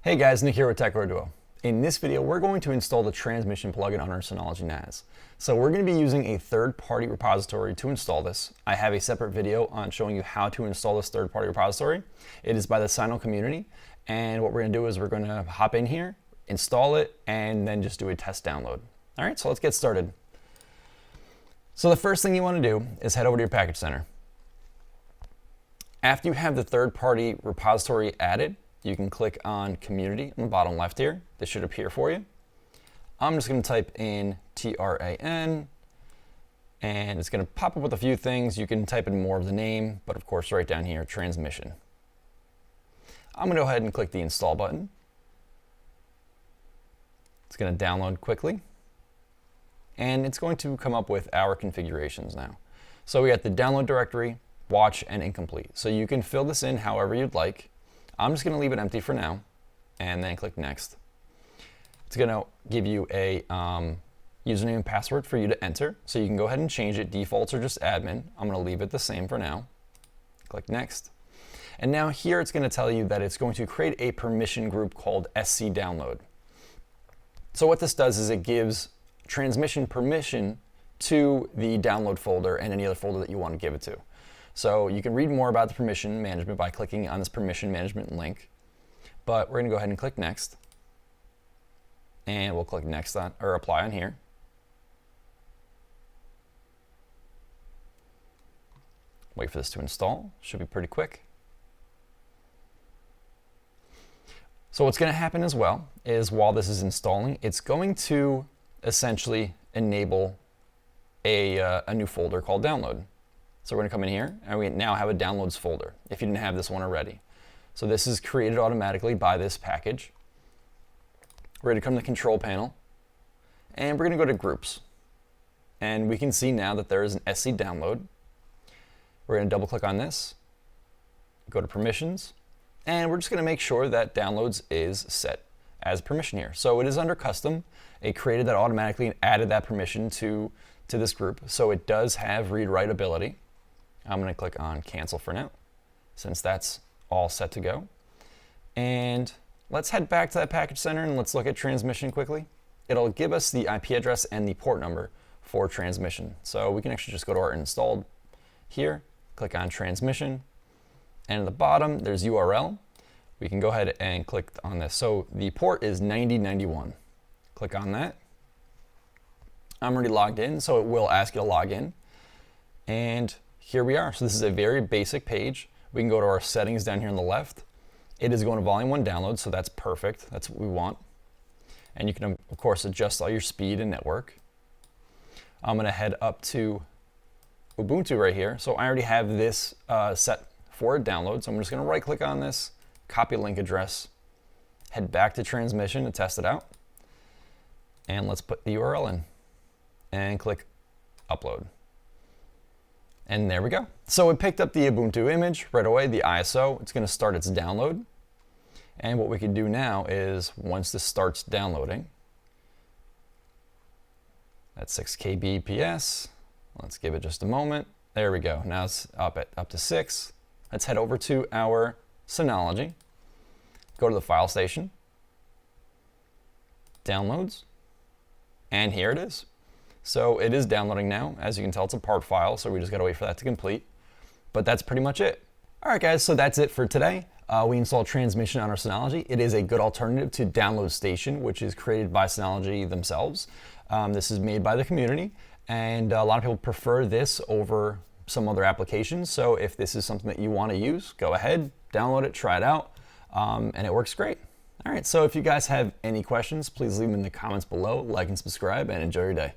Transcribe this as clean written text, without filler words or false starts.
Hey guys, Nick here with TechRoduo. In this video, we're going to install the transmission plugin on our Synology NAS. So we're going to be using a third-party repository to install this. I have a separate video on showing you how to install this third-party repository. It is by the Syno community, and what we're going to do is we're going to hop in here, install it, and then just do a test download. All right, so let's get started. So the first thing you want to do is head over to your package center. After you have the third-party repository added, you can click on Community on the bottom left here. This should appear for you. I'm just going to type in TRAN, and it's going to pop up with a few things. You can type in more of the name, but of course right down here, transmission. I'm going to go ahead and click the Install button. It's going to download quickly, and it's going to come up with our configurations now. So we got the download directory, watch, and incomplete. So you can fill this in however you'd like. I'm just going to leave it empty for now, and then click Next. It's going to give you a username and password for you to enter, so you can go ahead and change it. Defaults are just admin. I'm going to leave it the same for now. Click Next. And now here it's going to tell you that it's going to create a permission group called SC Download. So what this does is it gives transmission permission to the download folder and any other folder that you want to give it to. So you can read more about the permission management by clicking on this permission management link. But we're going to go ahead and click Next. And we'll click Next on, or Apply on here. Wait for this to install. Should be pretty quick. So what's going to happen as well is while this is installing, it's going to essentially enable a new folder called Download. So we're going to come in here, and we now have a downloads folder if you didn't have this one already. So this is created automatically by this package. We're going to come to the control panel, and we're going to go to groups. And we can see now that there is an SC download. We're going to double click on this, go to permissions, and we're just going to make sure that downloads is set as permission here. So it is under custom. It created that automatically and added that permission to this group. So it does have read-write ability. I'm going to click on cancel for now, since that's all set to go. And let's head back to that package center and let's look at transmission quickly. It'll give us the IP address and the port number for transmission. So we can actually just go to our installed here, click on transmission, and at the bottom there's URL. We can go ahead and click on this. So the port is 9091. Click on that. I'm already logged in, so it will ask you to log in. And here we are. So this is a very basic page. We can go to our settings down here on the left. It is going to volume 1 download, so that's perfect. That's what we want. And you can, of course, adjust all your speed and network. I'm going to head up to Ubuntu right here. So I already have this set for a download. So I'm just going to right click on this, copy link address, head back to transmission to test it out. And let's put the URL in and click upload. And there we go. So it picked up the Ubuntu image right away, the ISO. It's going to start its download. And what we can do now is once this starts downloading, that's 6 kbps. Let's give it just a moment. There we go. Now it's up to 6. Let's head over to our Synology. Go to the file station, downloads, and here it is. So it is downloading now. As you can tell, it's a part file, so we just gotta wait for that to complete. But that's pretty much it. All right, guys, so that's it for today. We installed transmission on our Synology. It is a good alternative to Download Station, which is created by Synology themselves. This is made by the community, and a lot of people prefer this over some other applications. So if this is something that you wanna use, go ahead, download it, try it out, and it works great. All right, so if you guys have any questions, please leave them in the comments below, like and subscribe, and enjoy your day.